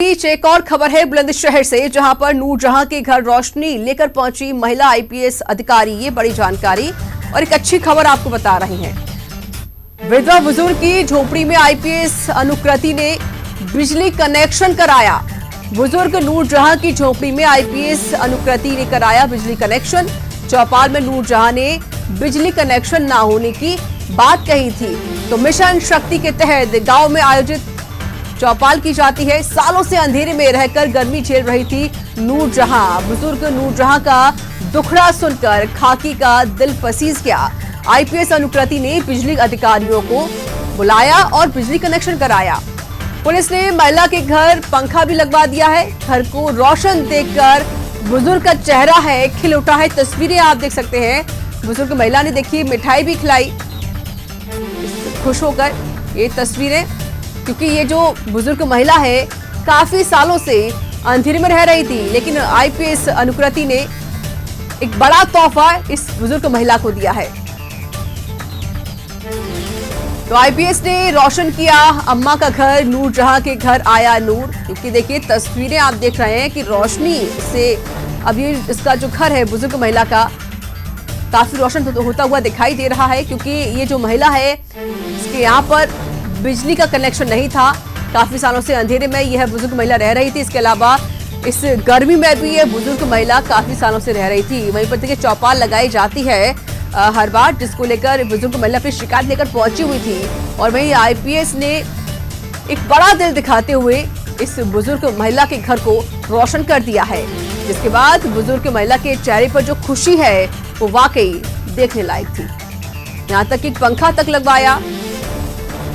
बीच एक और खबर है बुलंदशहर से, जहां पर नूरजहां के घर रोशनी लेकर पहुंची महिला आईपीएस अधिकारी। ये बड़ी जानकारी और एक अच्छी खबर आपको बता रहे हैं। विधवा बुजुर्ग की झोपड़ी में आईपीएस अनुकृति ने बिजली कनेक्शन कराया। बुजुर्ग नूरजहां की झोपड़ी में आईपीएस अनुकृति ने कराया बिजली कनेक्शन। चौपाल में नूरजहां ने बिजली कनेक्शन न होने की बात कही थी, तो मिशन शक्ति के तहत गांव में आयोजित चौपाल की जाती है। सालों से अंधेरे में रहकर गर्मी झेल रही थी नूरजहां। बुजुर्ग नूरजहां का दुखड़ा सुनकर खाकी का दिल पसीज गया। आईपीएस अनुकृति ने बिजली अधिकारियों को बुलाया और बिजली कनेक्शन कराया। पुलिस ने महिला के घर पंखा भी लगवा दिया है। घर को रोशन देखकर बुजुर्ग का चेहरा है खिल उठा है। तस्वीरें आप देख सकते हैं। बुजुर्ग महिला ने देखी मिठाई भी खिलाई खुश होकर। ये तस्वीरें, क्योंकि ये जो बुजुर्ग महिला है काफी सालों से अंधेरे में रह रही थी, लेकिन आईपीएस अनुकृति ने एक बड़ा तोहफा इस बुजुर्ग महिला को दिया है। तो आईपीएस ने रोशन किया अम्मा का घर, नूरजहां के घर आया नूर। क्योंकि देखिए तस्वीरें आप देख रहे हैं कि रोशनी से अब ये इसका जो घर है बुजुर्ग महिला का काफी रोशन होता हुआ दिखाई दे रहा है। क्योंकि ये जो महिला है इसके यहाँ पर बिजली का कनेक्शन नहीं था। काफी सालों से अंधेरे में यह बुजुर्ग महिला रह रही थी। इसके अलावा इस गर्मी में भी यह बुजुर्ग महिला काफी सालों से रह रही थी। वहीं पर देखिए चौपाल लगाई जाती है हर बार, जिसको लेकर बुजुर्ग महिला अपनी शिकायत लेकर पहुंची हुई थी। और वहीं आईपीएस ने एक बड़ा दिल दिखाते हुए इस बुजुर्ग महिला के घर को रोशन कर दिया है। जिसके बाद बुजुर्ग महिला के चेहरे पर जो खुशी है वो वाकई देखने लायक थी। यहाँ तक कि पंखा तक लगवाया।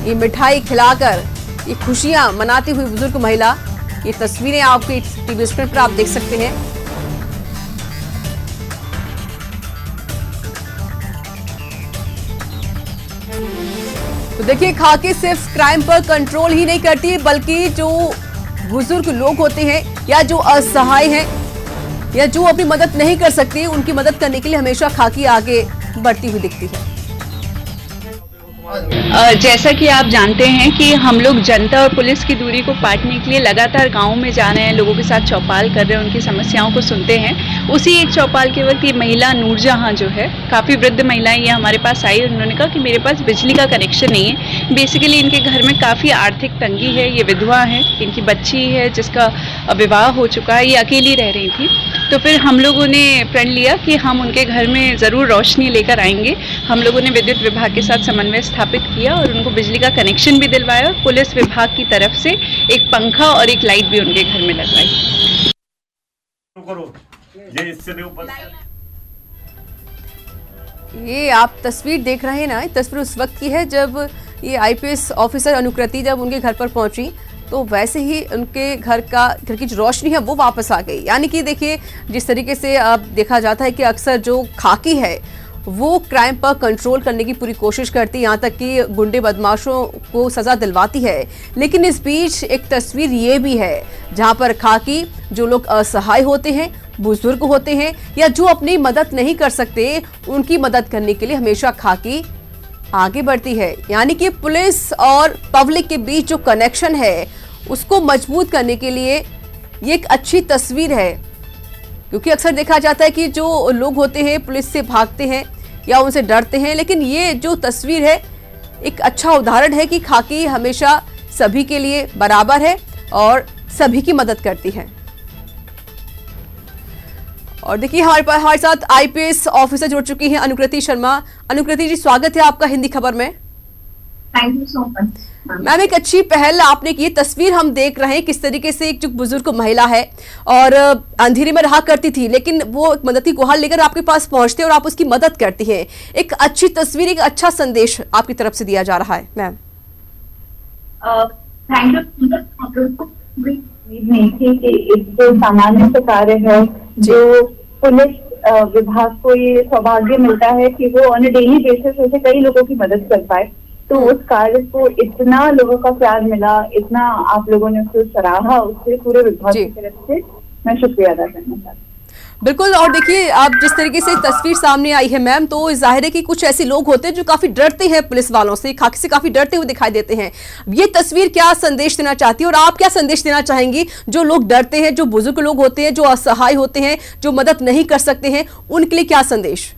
ये मिठाई खिलाकर ये खुशियां मनाती हुई बुजुर्ग महिला, ये तस्वीरें आपकी टीवी स्क्रीन पर आप देख सकते हैं। तो देखिए खाकी सिर्फ क्राइम पर कंट्रोल ही नहीं करती, बल्कि जो बुजुर्ग लोग होते हैं या जो असहाय हैं या जो अपनी मदद नहीं कर सकते, उनकी मदद करने के लिए हमेशा खाकी आगे बढ़ती हुई दिखती है। जैसा कि आप जानते हैं कि हम लोग जनता और पुलिस की दूरी को पाटने के लिए लगातार गाँव में जा रहे हैं, लोगों के साथ चौपाल कर रहे हैं, उनकी समस्याओं को सुनते हैं। उसी एक चौपाल के वक्त ये महिला नूरजहां जो है, काफ़ी वृद्ध महिलाएं ये हमारे पास आई। उन्होंने कहा कि मेरे पास बिजली का कनेक्शन नहीं है। बेसिकली इनके घर में काफ़ी आर्थिक तंगी है। ये विधवा है, इनकी बच्ची है जिसका विवाह हो चुका है, ये अकेली रह रही थी। तो फिर हम लोगों ने प्रण लिया कि हम उनके घर में ज़रूर रोशनी लेकर आएंगे। हम लोगों ने विद्युत विभाग के साथ समन्वय स्थापित किया और उनको बिजली का कनेक्शन भी दिलवाया। पुलिस विभाग की तरफ से एक पंखा और एक लाइट भी उनके घर में लगवाई। ये आप तस्वीर देख रहे हैं ना, तस्वीर उस वक्त की है जब ये आईपीएस ऑफिसर अनुकृति जब उनके घर पर पहुंची, तो वैसे ही उनके घर की जो रोशनी है वो वापस आ गई। यानी कि देखिए जिस तरीके से अब देखा जाता है कि अक्सर जो खाकी है वो क्राइम पर कंट्रोल करने की पूरी कोशिश करती है, यहाँ तक कि गुंडे बदमाशों को सजा दिलवाती है। लेकिन इस बीच एक तस्वीर ये भी है जहाँ पर खाकी जो लोग असहाय होते हैं, बुजुर्ग होते हैं या जो अपनी मदद नहीं कर सकते, उनकी मदद करने के लिए हमेशा खाकी आगे बढ़ती है। यानी कि पुलिस और पब्लिक के बीच जो कनेक्शन है उसको मजबूत करने के लिए ये एक अच्छी तस्वीर है। क्योंकि अक्सर देखा जाता है कि जो लोग होते हैं पुलिस से भागते हैं या उनसे डरते हैं, लेकिन ये जो तस्वीर है एक अच्छा उदाहरण है कि खाकी हमेशा सभी के लिए बराबर है और सभी की मदद करती है। और देखिए हमारे साथ आईपीएस ऑफिसर जुड़ चुकी हैं अनुकृति शर्मा। अनुकृति जी, स्वागत है आपका हिंदी खबर में। Thank you so much ma'am. एक अच्छी पहल आपने की। तस्वीर हम देख रहे हैं किस तरीके से एक जो बुजुर्ग महिला है और अंधेरे में रहा करती थी, लेकिन वो मदद की गुहार लेकर आपके पास पहुंचते हैं और आप उसकी मदद करती हैं। एक अच्छी तस्वीर, एक अच्छा संदेश आपकी तरफ से दिया जा रहा है मैम। Thank you. नहीं थी कि एक जो सामान्य से कार्य है, जो पुलिस विभाग को ये सौभाग्य मिलता है कि वो ऑन डेली बेसिस से कई लोगों की मदद कर पाए, तो उस कार्य को इतना लोगों का प्यार मिला, इतना आप लोगों ने उसको सराहा, उससे पूरे विभाग की तरफ से मैं शुक्रिया अदा करना चाहती हूँ। बिल्कुल। और देखिए, आप जिस तरीके से तस्वीर सामने आई है मैम, तो जाहिर है कि कुछ ऐसे लोग होते हैं जो काफी डरते हैं पुलिस वालों से, खाकी से काफी डरते हुए दिखाई देते हैं। ये तस्वीर क्या संदेश देना चाहती है और आप क्या संदेश देना चाहेंगी जो लोग डरते हैं, जो बुजुर्ग लोग होते हैं, जो असहाय होते हैं, जो मदद नहीं कर सकते हैं, उनके लिए क्या संदेश?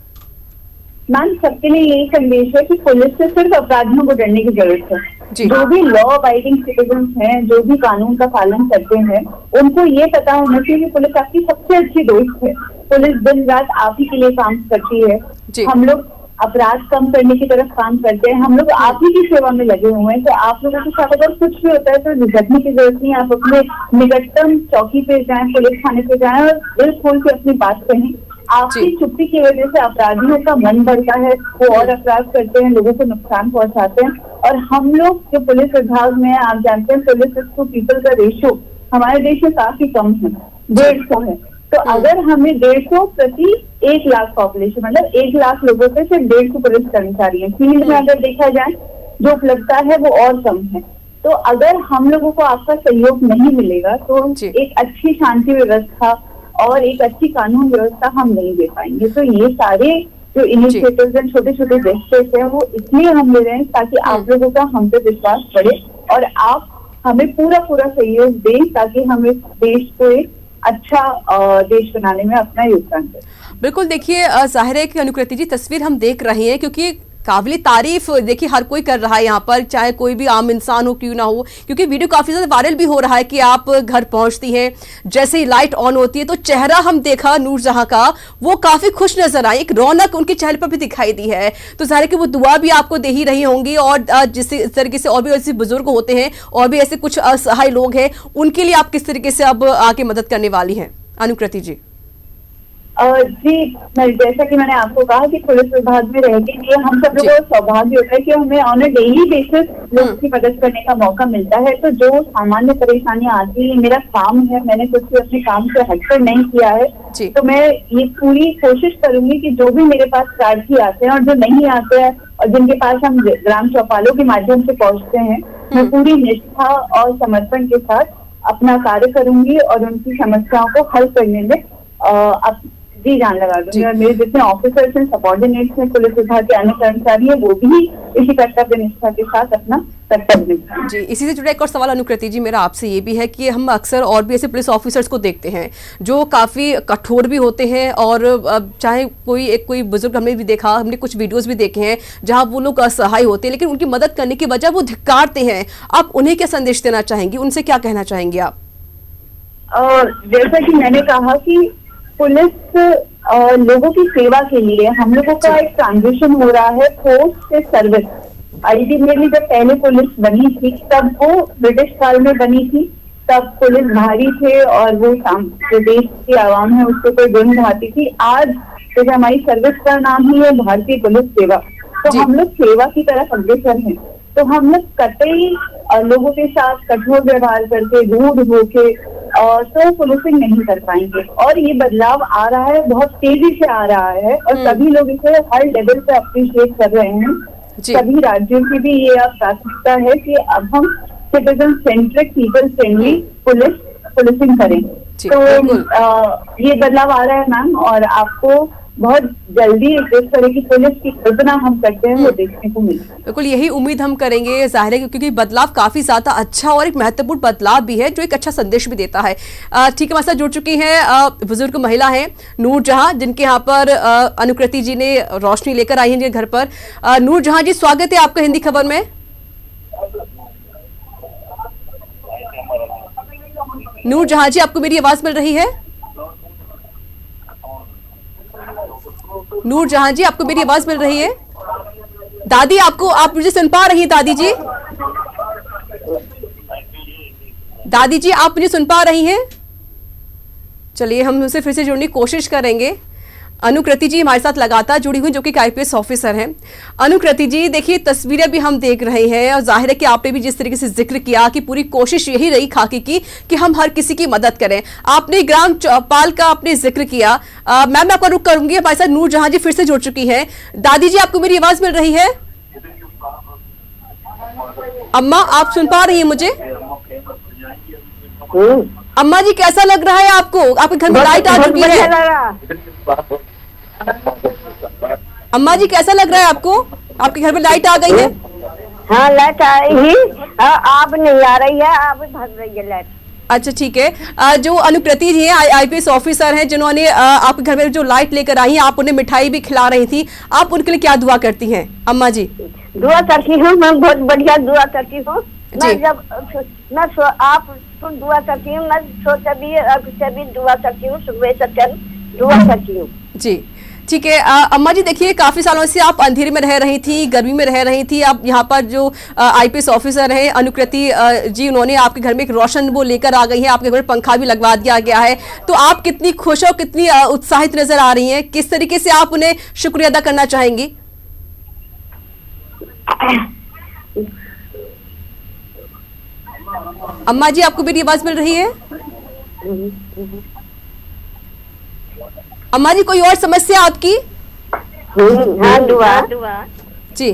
मैम, सबके लिए यही संदेश है कि पुलिस से सिर्फ अपराधियों को डरने की जरूरत है। जी। जो भी लॉ अबाइडिंग सिटीजन हैं, जो भी कानून का पालन करते हैं, उनको ये पता होना चाहिए कि पुलिस आपकी सबसे अच्छी दोस्त है। पुलिस दिन रात आप ही के लिए काम करती है। हम लोग अपराध कम करने की तरफ काम करते हैं, हम लोग आप ही की सेवा में लगे हुए हैं। तो आप लोगों के साथ अगर कुछ भी होता है तो झिझकने की जरूरत नहीं। आप अपने निकटतम चौकी पे जाएं, पुलिस थाने पे जाएं और दिल खोल के अपनी बात कहें। आपकी चुप्पी की वजह से अपराधियों का मन बढ़ता है, वो और अपराध करते हैं, लोगों को नुकसान पहुंचाते हैं। और हम लोग जो पुलिस विभाग में, आप जानते हैं, पुलिस टू पीपल का रेशियो हमारे देश में काफी कम है, 150 है। तो अगर हमें 150 प्रति 1 लाख पॉपुलेशन, मतलब 1 लाख लोगों से सिर्फ 150 पुलिस कर्मचारी है। फील्ड में अगर देखा जाए जो उपलब्धता है वो और कम है। तो अगर हम लोगों को आपका सहयोग नहीं मिलेगा तो एक अच्छी शांति व्यवस्था और एक अच्छी कानून व्यवस्था हम नहीं दे पाएंगे। तो ये सारे जो इनिशिएटिव्स हैं, छोटे छोटे जेस्चर्स हैं, वो इसलिए हम ले रहे हैं ताकि आप लोगों का हम पे विश्वास बढ़े और आप हमें पूरा सहयोग दें ताकि हम इस देश को एक अच्छा देश बनाने में अपना योगदान करें। बिल्कुल। देखिए, जाहिर है कि अनुकृति जी, तस्वीर हम देख रहे हैं क्योंकि काबिल तारीफ देखिए हर कोई कर रहा है यहाँ पर, चाहे कोई भी आम इंसान हो क्यों ना हो, क्योंकि वीडियो काफी ज्यादा वायरल भी हो रहा है कि आप घर पहुंचती हैं, जैसे ही लाइट ऑन होती है तो चेहरा हम देखा नूरजहां का, वो काफी खुश नजर आई, एक रौनक उनके चेहरे पर भी दिखाई दी है। तो जाहिर है कि वो दुआ भी आपको दे ही रही होंगी और जिस तरीके से और भी ऐसे बुजुर्ग होते हैं और भी ऐसे कुछ असहाय लोग हैं, उनके लिए आप किस तरीके से अब आके मदद करने वाली हैं अनुकृति जी? जी, जैसा कि मैंने आपको कहा कि पुलिस विभाग में रहने के लिए हम सब लोगों को सौभाग्य होता है कि हमें ऑन अ डेली बेसिस लोगों की मदद करने का मौका मिलता है। तो जो सामान्य परेशानियां आती है, मेरा काम है, मैंने कुछ भी अपने काम से हटकर नहीं किया है। तो मैं ये पूरी कोशिश करूंगी कि जो भी मेरे पास प्रार्थी आते हैं और जो नहीं आते हैं और जिनके पास हम ग्राम चौपालों के माध्यम से पहुंचते हैं, मैं पूरी निष्ठा और समर्पण के साथ अपना कार्य करूंगी और उनकी समस्याओं को हल करने में जी जान लगा दूंगी। और मेरे जितने ऑफिसर्स हैं, सबऑर्डिनेट्स हैं, पुलिस विभाग के अन्य कर्मचारी हैं, वो भी इसी कर्तव्य निष्ठा के साथ अपना कर्तव्य निभाएं। जी, इसी से जुड़ा एक और सवाल अनुकृति जी मेरा आपसे ये भी है कि हम अक्सर और भी ऐसे पुलिस ऑफिसर्स को देखते हैं जो काफी कठोर भी होते हैं और चाहे कोई बुजुर्ग हमने भी देखा, हमने कुछ वीडियोस भी देखे हैं जहां वो लोग असहाय होते हैं, लेकिन उनकी मदद करने की बजाय वो धिक्कारते हैं। आप उन्हें क्या संदेश देना चाहेंगी, उनसे क्या कहना चाहेंगे आप? जैसा कि मैंने कहा कि पुलिस लोगों की सेवा के लिए हम लोगों का एक ट्रांजिशन हो रहा है पोस्ट से सर्विस। अल्टीमेटली जब पहले पुलिस बनी थी तब वो ब्रिटिश काल में बनी थी, तब पुलिस भारी थे और वो जो देश की आवाम है उसको कोई गुण ढाती थी। आज जैसे हमारी सर्विस का नाम ही है भारतीय पुलिस सेवा, तो हम लोग सेवा की तरफ अग्रसर हैं। तो हम लोग कतई लोगों के साथ कठोर व्यवहार करके, रूड होके तो पुलिसिंग नहीं कर पाएंगे। और ये बदलाव आ रहा है, बहुत तेजी से आ रहा है और सभी लोग इसे हर लेवल पे अप्रिशिएट कर रहे हैं। सभी राज्यों की भी ये अब प्राथमिकता है कि अब हम citizen centric, people friendly policing करें। तो ये बदलाव आ रहा है मैम, और आपको बहुत जल्दी जिस तरह की पुलिस की कल्पना हम करते हैं वो देखने को मिलता है। बिल्कुल यही उम्मीद हम करेंगे, जाहिर है क्योंकि बदलाव काफी ज्यादा अच्छा और एक महत्वपूर्ण बदलाव भी है जो एक अच्छा संदेश भी देता है। ठीक है, हमारे साथ जुड़ चुकी हैं बुजुर्ग महिला हैं नूरजहां, जिनके यहाँ पर अनुकृति जी ने रोशनी लेकर आई है घर पर। नूरजहां जी, स्वागत है आपका हिंदी खबर में। नूरजहां जी, आपको मेरी आवाज मिल रही है? नूरजहां जी, आपको मेरी आवाज मिल रही है? दादी, आप मुझे सुन पा रही हैं? दादी जी, दादी जी, आप मुझे सुन पा रही हैं? चलिए हम उनसे फिर से जुड़ने की कोशिश करेंगे। अनुकृति जी हमारे साथ लगातार जुड़ी हुई, जो कि आईपीएस ऑफिसर हैं। अनुकृति जी, देखिए तस्वीरें भी हम देख रहे हैं और जाहिर है कि आपने भी जिस तरीके से जिक्र किया कि पूरी कोशिश यही रही खाकी की कि हम हर किसी की मदद करें। आपने ग्राम चौपाल का आपने जिक्र किया। मैं आपका रुख करूंगी। हमारे साथ नूरजहां जी फिर से जुड़ चुकी है। दादी जी, आपको मेरी आवाज मिल रही है? अम्मा, आप सुन पा रही है मुझे? अम्मा जी कैसा लग रहा है आपको? आपके घर में लाइट आ चुकी है। अम्मा जी कैसा लग रहा है आपको? आपके घर में लाइट आ गई है? हाँ लाइट आ रही है, अब नहीं आ रही है, अब भग रही है लाइट। अच्छा ठीक है। जो अनुकृति जी हैं आईपीएस ऑफिसर हैं जिन्होंने आपके घर में जो लाइट लेकर आई हैं, आप उन्हें मिठाई भी खिला रही थी, आप उनके लिए क्या दुआ करती हैं अम्मा जी? दुआ करती हूँ, मैं बहुत बढ़िया दुआ करती हूँ। मैं जब आप दुआ करती हूँ, मैं सभी दुआ करती हूँ, सुबह से दुआ करती हूँ जी। ठीक है अम्मा जी, देखिए काफी सालों से आप अंधेरे में रह रही थी, गर्मी में रह रही थी। आप यहाँ पर जो आईपीएस ऑफिसर हैं अनुकृति जी, उन्होंने आपके घर में एक रोशन वो लेकर आ गई है, आपके घर में पंखा भी लगवा दिया गया है, तो आप कितनी खुश और कितनी उत्साहित नजर आ रही हैं? किस तरीके से आप उन्हें शुक्रिया अदा करना चाहेंगी? अम्मा जी आपको मेरी आवाज मिल रही है? अम्मा जी कोई और समस्या आपकी? हाँ दुआ जी,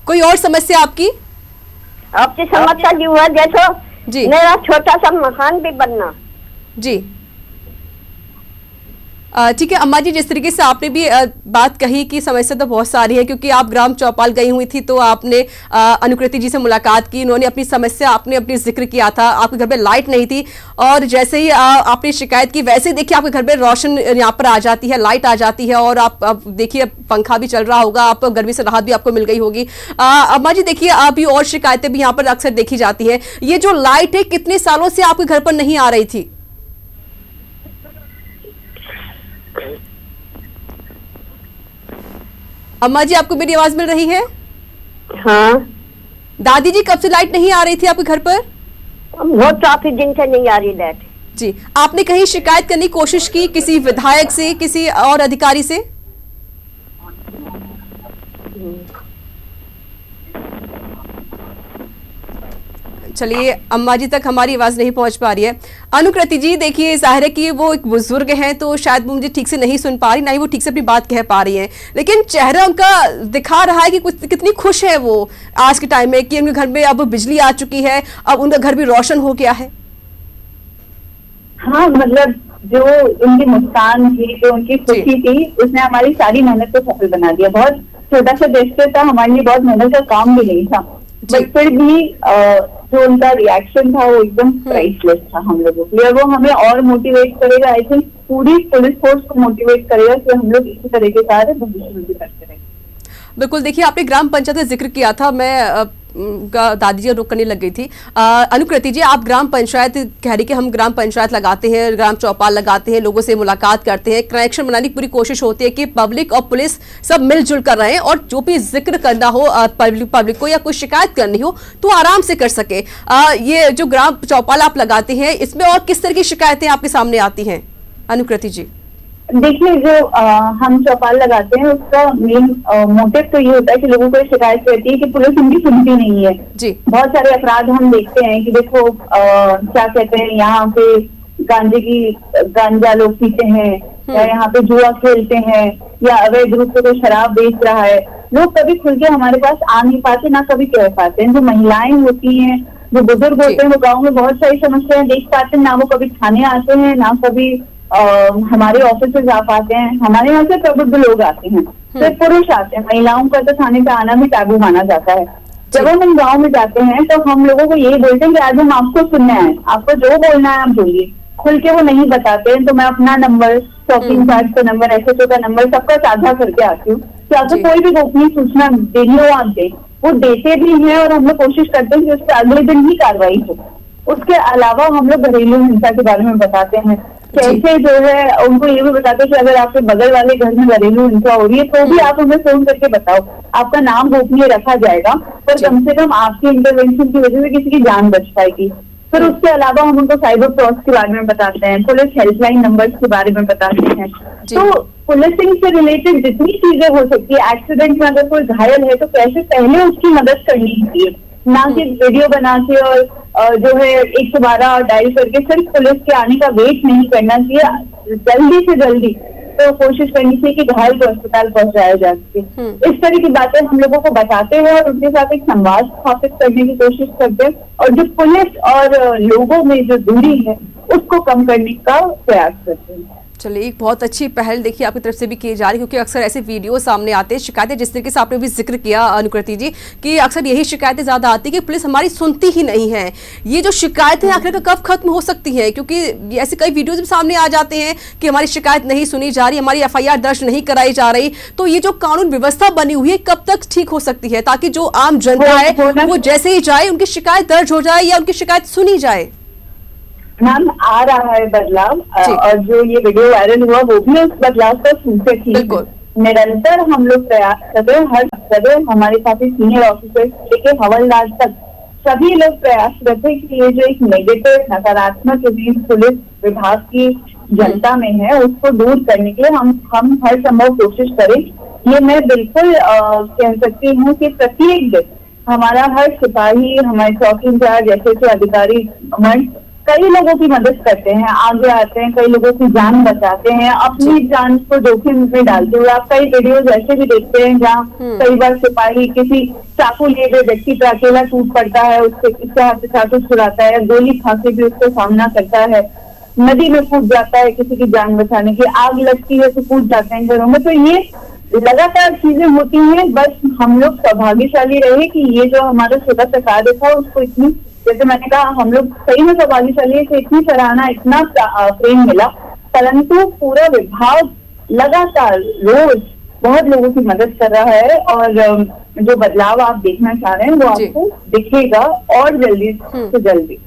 कोई और समस्या आपकी? आपकी समस्या जी हुआ जैसो जी मेरा छोटा सा मकान भी बनना। जी ठीक है अम्मा जी, जिस तरीके से आपने भी बात कही कि समस्या तो बहुत सारी है, क्योंकि आप ग्राम चौपाल गई हुई थी तो आपने अनुकृति जी से मुलाकात की, उन्होंने अपनी समस्या आपने अपनी जिक्र किया था। आपके घर में लाइट नहीं थी और जैसे ही आपने शिकायत की वैसे ही देखिए आपके घर में रोशन यहाँ पर आ जाती है, लाइट आ जाती है और आप देखिए पंखा भी चल रहा होगा, आप गर्मी से राहत भी आपको मिल गई होगी। अम्मा जी देखिए अभी और शिकायतें भी यहाँ पर अक्सर देखी जाती है, ये जो लाइट है कितने सालों से आपके घर पर नहीं आ रही थी? अम्मा जी आपको मेरी आवाज मिल रही है? हाँ दादी जी कब से लाइट नहीं आ रही थी आपके घर पर? बहुत काफी दिन से नहीं आ रही लाइट। जी, आपने कहीं शिकायत करने की कोशिश की किसी विधायक से, किसी और अधिकारी से? चलिए अम्मा जी तक हमारी आवाज नहीं पहुंच पा रही है। अनुकृति जी देखिए जाहिर है कि वो एक बुजुर्ग हैं तो शायद वो मुझे ठीक से नहीं सुन पा रही, ना ही वो ठीक से अपनी बात कह पा रही हैं, लेकिन चेहरा उनका दिखा रहा है कि कुछ कितनी खुश है वो आज के टाइम में कि उनके घर में अब बिजली आ चुकी है, अब उनका घर भी रोशन हो गया है। हाँ मतलब जो उनकी मुस्कान थी, जो उनकी खुशी थी, उसने हमारी सारी मेहनत को सफल बना दिया। बहुत छोटा सा gesture था, हमारे लिए बहुत मेहनत का काम भी नहीं था, बट फिर भी जो उनका रिएक्शन था वो एकदम प्राइसलेस था हम लोगों के लिए। वो हमें और मोटिवेट करेगा, आई थिंक पूरी पुलिस फोर्स को मोटिवेट करेगा कि हम लोग इसी तरह के कार्य भविष्य में भी करते रहेंगे। बिल्कुल, देखिए आपने ग्राम पंचायत का जिक्र किया था, मैं दादी जी रुक करने लग गई थी। अनुकृति जी आप ग्राम पंचायत कह रही कि हम ग्राम पंचायत लगाते हैं, ग्राम चौपाल लगाते हैं, लोगों से मुलाकात करते हैं, कनेक्शन बनाने की पूरी कोशिश होती है कि पब्लिक और पुलिस सब मिलजुल कर रहे हैं और जो भी जिक्र करना हो पब्लिक को या कोई शिकायत करनी हो तो आराम से कर सके। ये जो ग्राम चौपाल आप लगाते हैं इसमें और किस तरह की शिकायतें आपके सामने आती हैं अनुकृति जी? देखिए जो हम चौपाल लगाते हैं उसका मेन मोटिव तो ये होता है कि लोगों को शिकायत रहती है कि पुलिस उनकी सुनती नहीं है जी। बहुत सारे अपराध हम देखते हैं कि देखो क्या कहते हैं, यहाँ पे गांजा लोग पीते हैं या यहाँ पे जुआ खेलते हैं या अवैध रूप से कोई शराब बेच रहा है, लोग कभी खुल के हमारे पास आ नहीं पाते, ना कभी कह पाते हैं। जो महिलाएं होती हैं, जो बुजुर्ग होते हैं, वो गाँव में बहुत सारी समस्याएं देख पाते हैं, ना वो कभी थाने आते हैं, ना कभी हमारे ऑफिस आ पाते हैं। हमारे यहाँ से प्रबुद्ध लोग आते हैं, सिर्फ पुरुष आते हैं, महिलाओं का तो थाने पे आना भी टैबू माना जाता है। जब हम गांव में जाते हैं तो हम लोगों को यही बोलते हैं कि आज हम आपको सुनना है, आपको जो बोलना है आप बोलिए। खुल के वो नहीं बताते हैं, तो मैं अपना नंबर, शॉपिंग इंचार्ज का नंबर, SHO का नंबर सबका साझा करके आती हूँ कि आपको कोई भी गोपनीय सूचना देनी हो आप दें। वो देते भी हैं और हम लोग कोशिश करते हैं कि उसके अगले दिन ही कार्रवाई हो। उसके अलावा हम लोग घरेलू हिंसा के बारे में बताते हैं, कैसे जो है उनको ये भी बताते हैं कि अगर आपके बगल वाले घर में घरेलू हिंसा हो रही है तो भी आप हमें फोन करके बताओ, आपका नाम गोपनीय रखा जाएगा, पर कम से कम आपके इंटरवेंशन की वजह से किसी की जान बच पाएगी। फिर उसके अलावा हम उनको साइबर फ्रॉड के बारे में बताते हैं, पुलिस हेल्पलाइन नंबर्स के बारे में बताते हैं। तो पुलिसिंग से रिलेटेड जितनी चीजें हो सकती है, एक्सीडेंट में अगर कोई घायल है तो कैसे पहले उसकी मदद करनी चाहिए, ना कि वीडियो बना के और जो है 112 डायल करके सिर्फ पुलिस के आने का वेट नहीं करना चाहिए, जल्दी से जल्दी तो कोशिश करनी चाहिए कि घायल को अस्पताल पहुंचाया जा सके। इस तरह की बातें हम लोगों को बताते हैं और उनके साथ एक संवाद स्थापित करने की कोशिश करते हैं। और जो पुलिस और लोगों में जो दूरी है उसको कम करने का प्रयास करते हैं। चलिए, एक बहुत अच्छी पहल देखिए आपकी तरफ से भी की जा रही है, क्योंकि अक्सर ऐसे वीडियो सामने आते हैं, शिकायतें जिस तरीके से आपने भी जिक्र किया अनुकृति जी कि अक्सर यही शिकायतें ज्यादा आती है कि पुलिस हमारी सुनती ही नहीं है। ये जो शिकायतें आखिर कब खत्म हो सकती है, क्योंकि ऐसे कई वीडियोज भी सामने आ जाते हैं कि हमारी शिकायत नहीं सुनी जा रही, हमारी FIR दर्ज नहीं कराई जा रही। तो ये जो कानून व्यवस्था बनी हुई है कब तक ठीक हो सकती है, ताकि जो आम जनता है वो जैसे ही जाए उनकी शिकायत दर्ज हो जाए या उनकी शिकायत सुनी जाए? मैम, आ रहा है बदलाव, और जो ये वीडियो वायरल हुआ वो भी उस बदलाव का सूचक ही है। निरंतर हम लोग प्रयास कर रहे हैं, हर सदस्य, हमारे साथी सीनियर ऑफिसर लेके हवलदार तक सभी लोग प्रयासरत है कि ये जो एक नेगेटिव नकारात्मक इमेज पुलिस विभाग की जनता में है उसको दूर करने के लिए हम हर संभव कोशिश करें। ये मैं बिल्कुल कह सकती हूँ कि प्रत्येक दिन हमारा हर सिपाही, हमारे चौकी इंचार्ज, जैसे अधिकारी कई लोगों की मदद करते हैं, आगे आते हैं, कई लोगों की जान बचाते हैं, अपनी जान को जोखिम में डालते हुए। आप कई वीडियोज ऐसे भी देखते हैं जहाँ कई बार सिपाही किसी चाकू लिए हुए व्यक्ति पर अकेला टूट पड़ता है, उसके हाथ से चाकू छुड़ाता है, गोली खा के भी उसको सामना करता है, नदी में कूद जाता है किसी की जान बचाने की, आग लगती है तो कूद जाते हैं घरों में। तो ये लगातार चीजें होती हैं। बस हम लोग सौभाग्यशाली रहे कि ये जो हमारा छोटा सा कार्य था उसको इतनी, जैसे मैंने कहा, हम लोग सही में सौभाग्यशाली है कि इतनी सराहना, इतना प्रेम मिला। परंतु पूरा विभाग लगातार रोज बहुत लोगों की मदद कर रहा है, और जो बदलाव आप देखना चाह रहे हैं वो आपको दिखेगा और जल्दी से जल्दी।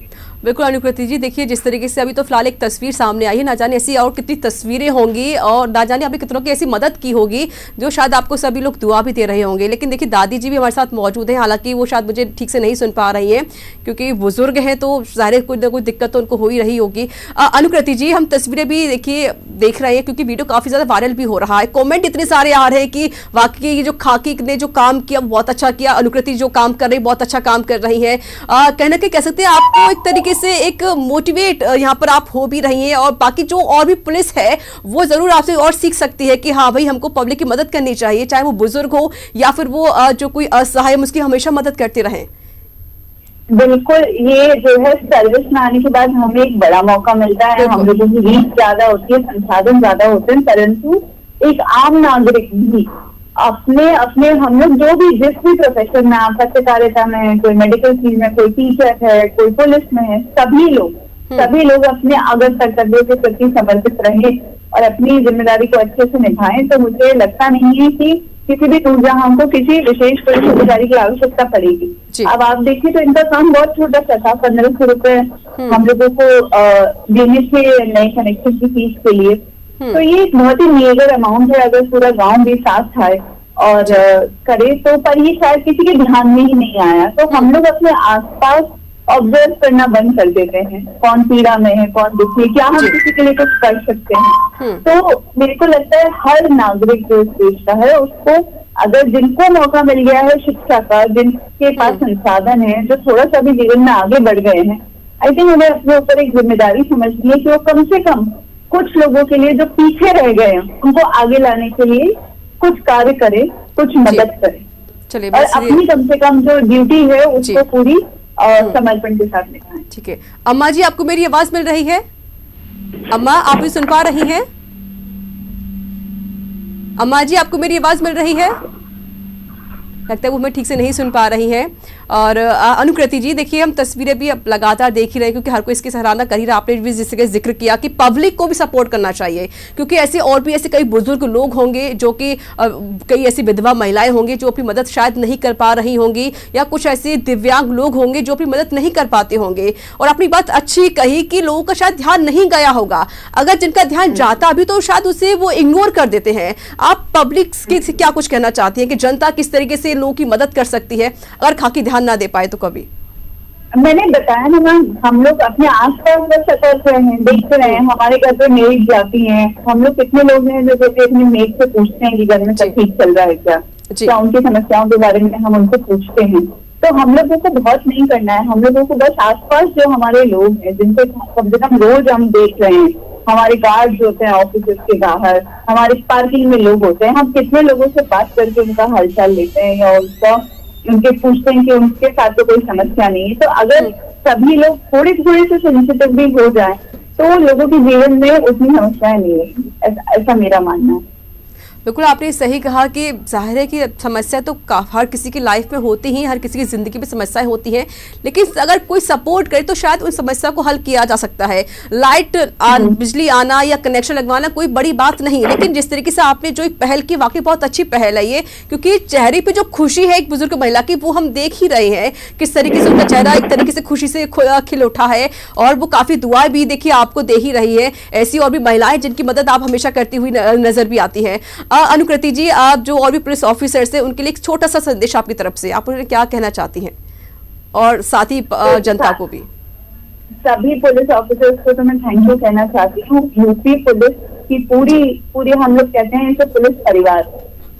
बिल्कुल अनुकृति जी, देखिए जिस तरीके से अभी तो फिलहाल एक तस्वीर सामने आई है, ना जाने ऐसी और कितनी तस्वीरें होंगी और ना जाने आपने कितनों की ऐसी मदद की होगी जो शायद आपको सभी लोग दुआ भी दे रहे होंगे। लेकिन देखिए दादी जी भी हमारे साथ मौजूद हैं, हालांकि वो शायद मुझे ठीक से नहीं सुन पा रही हैं क्योंकि बुजुर्ग हैं, तो ज़ाहिर कोई ना कोई दिक्कत तो उनको हो ही रही होगी। अनुकृति जी, हम तस्वीरें भी देखिए देख रहे हैं क्योंकि वीडियो काफ़ी ज़्यादा वायरल भी हो रहा है, कॉमेंट इतने सारे आ रहे हैं कि वाकई ये जो खाकी ने जो काम किया बहुत अच्छा किया, अनुकृति जो काम कर रही बहुत अच्छा काम कर रही है। कहना कि कह सकते हैं आपको एक तरीके से एक मोटिवेट यहाँ पर आप हो भी रही हैं, और बाकी जो और भी पुलिस है वो जरूर आपसे और सीख सकती है कि हाँ भाई हमको पब्लिक की मदद करनी चाहिए, चाहे वो बुजुर्ग हो या फिर वो जो कोई असहाय, उसकी हमेशा मदद करते रहें। बिल्कुल, ये जो है सर्विस में आने के बाद हमें एक बड़ा मौका मिलता है, हम लोगों की रीच ज्यादा होती है, संसाधन ज्यादा होते हैं, परंतु एक आम नागरिक भी अपने हम लोग जो भी जिस भी प्रोफेशन में, आप पत्रकारिता में है, कोई मेडिकल फील्ड में, कोई टीचर है, कोई पुलिस में है, सभी लोग अपने अगर कर्तव्यों के प्रति समर्पित रहे और अपनी जिम्मेदारी को अच्छे से निभाएं, तो मुझे लगता नहीं है कि किसी भी नूरजहां को किसी विशेष पुलिस अधिकारी की आवश्यकता पड़ेगी। अब आप देखिए तो इनका काम बहुत छोटा सा था, 1500 रुपए हम लोगों को देने थे नए कनेक्शन की फीस के लिए। तो ये एक बहुत ही मेजर अमाउंट है, अगर पूरा गांव भी साथ आए और करे तो, पर ये शायद किसी के ध्यान में ही नहीं आया। तो हम लोग अपने आसपास ऑब्जर्व करना बंद कर देते हैं, कौन पीड़ा में है, कौन दुखी है, क्या हम किसी के लिए कुछ कर सकते हैं। तो मेरे को लगता है हर नागरिक जो इस देश का है उसको, अगर जिनको मौका मिल गया है शिक्षा का, जिनके पास संसाधन है, जो थोड़ा सा भी जीवन में आगे बढ़ गए हैं, आई थिंक उन्हें अपने ऊपर एक जिम्मेदारी समझनी है कि वो कम से कम कुछ लोगों के लिए जो पीछे रह गए हैं उनको आगे लाने के लिए कुछ कार्य करें, कुछ मदद करें। चलिए, और अपनी कम से कम जो ड्यूटी है उसको पूरी समर्पण के साथ निभाएं। ठीक है। अम्मा जी, आपको मेरी आवाज मिल रही है? अम्मा, आप भी सुन पा रही हैं? अम्मा जी, आपको मेरी आवाज मिल रही है? लगता है वो हमें ठीक से नहीं सुन पा रही हैं। और अनुकृति जी, देखिए हम तस्वीरें भी अब लगातार देख ही रहे हैं क्योंकि हर कोई इसकी सराहना कर ही रहा। आपने भी जिसके जिक्र किया कि पब्लिक को भी सपोर्ट करना चाहिए, क्योंकि ऐसे और भी ऐसे कई बुजुर्ग लोग होंगे जो कि कई ऐसी विधवा महिलाएं होंगी जो अपनी मदद शायद नहीं कर पा रही होंगी, या कुछ ऐसे दिव्यांग लोग होंगे जो अपनी मदद नहीं कर पाते होंगे। और अपनी बात अच्छी कही कि लोगों का शायद ध्यान नहीं गया होगा, अगर जिनका ध्यान जाता भी तो शायद उसे वो इग्नोर कर देते हैं। आप पब्लिक के क्या कुछ कहना चाहती हैं कि जनता किस तरीके से लोगों की मदद कर सकती है अगर खाकी ध्यान ना दे पाए तो? कभी मैंने बताया ना मैम, हम लोग अपने आसपास बस सतर्क रहे हैं, देखते रहे हैं। हमारे घर पे मेड जाती हैं, हम लोग कितने लोग हैं जो अपने मेड से पूछते हैं कि घर में सब ठीक चल रहा है क्या उनकी समस्याओं के बारे में हम उनको पूछते हैं। तो हम लोगों को बहुत नहीं करना है, हम लोगों को बस आसपास जो हमारे लोग हैं जिनको कम से कम रोज हम देख रहे हैं, हमारे गार्ड होते हैं ऑफिस के बाहर, हमारे पार्किंग में लोग होते हैं, हम कितने लोगों से बात करके उनका हालचाल लेते हैं या उनके पूछते हैं कि उनके साथ तो कोई समस्या नहीं है। तो अगर सभी लोग थोड़े से सेंसिटिव भी हो जाए तो लोगों के जीवन में उतनी समस्याएं नहीं रहेंगी, ऐसा मेरा मानना है। बिल्कुल आपने सही कहा कि जाहिर है कि समस्या तो हर किसी की लाइफ में होती ही, हर किसी की जिंदगी में समस्याएं होती हैं, लेकिन अगर कोई सपोर्ट करे तो शायद उस समस्या को हल किया जा सकता है। लाइट बिजली आना या कनेक्शन लगवाना कोई बड़ी बात नहीं है, लेकिन जिस तरीके से आपने जो एक पहल की, वाकई बहुत अच्छी पहल है ये, क्योंकि चेहरे पे जो खुशी है एक बुजुर्ग महिला की वो हम देख ही रहे हैं किस तरीके से उनका चेहरा एक तरीके से खुशी से खिल उठा है, और वो काफी दुआएं भी देखिए आपको दे ही रही है। ऐसी और भी महिलाएं जिनकी मदद आप हमेशा करती हुई नजर भी आती है। अनुकृति जी, आप जो और भी पुलिस ऑफिसर्स हैं उनके लिए एक छोटा सा संदेश आपकी तरफ से, आप उन्हें क्या कहना चाहती हैं, और साथ ही जनता को भी? सभी पुलिस ऑफिसर्स को तो मैं थैंक यू कहना चाहती हूँ। यूपी पुलिस की पूरी हम लोग कहते हैं इसे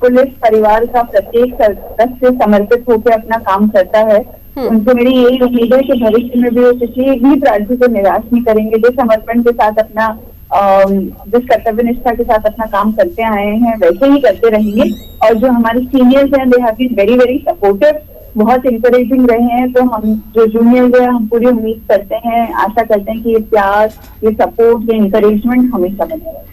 पुलिस परिवार का प्रत्येक सदस्य समर्पित होकर अपना काम करता है। उनसे मेरी यही उम्मीद है कि भविष्य में भी वो किसी भी प्रार्थी को निराश नहीं करेंगे, जो समर्पण के साथ अपना जिस कर्तव्य निष्ठा के साथ अपना काम करते आए हैं वैसे ही करते रहेंगे। और जो हमारे सीनियर्स हैं, they have been very very supportive, बहुत इंकरेजिंग रहे हैं। तो हम जो जूनियर्स हैं, हम पूरी उम्मीद करते हैं, आशा करते हैं कि ये प्यार, ये सपोर्ट, ये इंकरेजमेंट हमेशा बने रहे।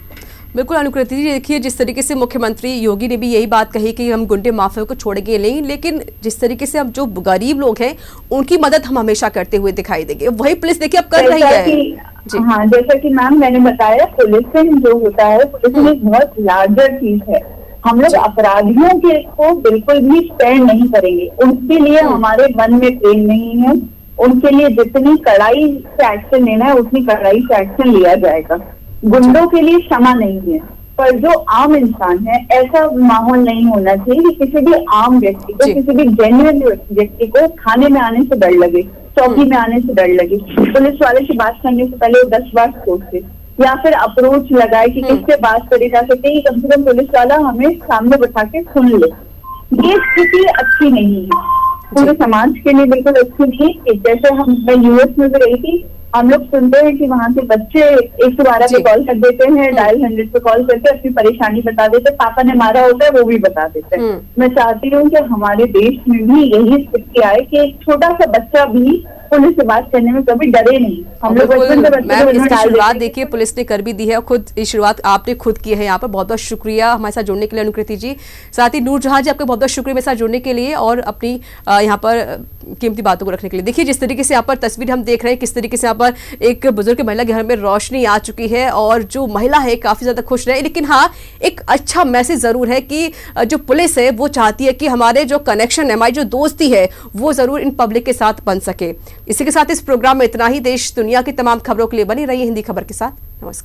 बिल्कुल अनुकृति जी, देखिए जिस तरीके से मुख्यमंत्री योगी ने भी यही बात कही कि हम गुंडे माफिया को छोड़ेंगे नहीं, लेकिन जिस तरीके से अब जो गरीब लोग हैं उनकी मदद हम हमेशा करते हुए दिखाई देंगे, वही पुलिस देखिए अब कर रही है। हाँ, जैसा कि मैम मैंने बताया, पुलिसिंग जो होता है, पुलिसिंग एक बहुत लार्जर चीज है। हम लोग अपराधियों के को बिल्कुल भी स्पेयर नहीं करेंगे, उनके लिए हमारे मन में प्रेम नहीं है। उनके लिए जितनी कड़ाई से एक्शन लेना है उतनी कड़ाई से एक्शन लिया जाएगा। गुंडों के लिए क्षमा नहीं है, पर जो आम इंसान है, ऐसा माहौल नहीं होना चाहिए कि किसी भी आम व्यक्ति को, किसी भी जेन्युइन व्यक्ति को थाने में आने से डर लगे, चौकी में आने से डर लगे, पुलिस वाले से बात करने से पहले वो 10 बार सोचे, या फिर अप्रोच लगाए कि किससे बात करी जा सकती है, कम से कम पुलिस वाला हमें सामने बैठा के सुन ले। ये स्थिति अच्छी नहीं है, पूरे समाज के लिए बिल्कुल अच्छी नहीं। जैसे मैं यूएस में भी रही थी, हम लोग सुनते हैं कि वहाँ के बच्चे 112 पे कॉल कर देते हैं, डायल 100 पे कॉल करके अपनी परेशानी बता देते, पापा ने मारा होता है वो भी बता देते हैं। मैं चाहती हूँ कि हमारे देश में भी यही स्थिति आए कि एक छोटा सा बच्चा भी पुलिस से बात करने में कभी डरे नहीं। हम लोग इसकी शुरुआत देखिए पुलिस ने कर भी दी है, खुद ये शुरुआत आपने खुद की है। यहाँ पर बहुत बहुत शुक्रिया हमारे साथ जुड़ने के लिए अनुकृति जी, साथ ही नूरजहां जी आपका बहुत बहुत शुक्रिया मेरे साथ जुड़ने के लिए और अपनी यहाँ पर कीमती बातों को रखने के लिए। देखिए जिस तरीके से यहाँ पर तस्वीर हम देख रहे हैं, किस तरीके से यहाँ पर एक बुजुर्ग महिला के घर में रोशनी आ चुकी है और जो महिला है काफी ज्यादा खुश रहे। लेकिन हाँ, एक अच्छा मैसेज जरूर है कि जो पुलिस है वो चाहती है कि हमारे जो कनेक्शन है, हमारी जो दोस्ती है वो जरूर इन पब्लिक के साथ बन सके। इसी के साथ इस प्रोग्राम में इतना ही। देश दुनिया की तमाम खबरों के लिए बनी रही हिंदी खबर के साथ। नमस्कार।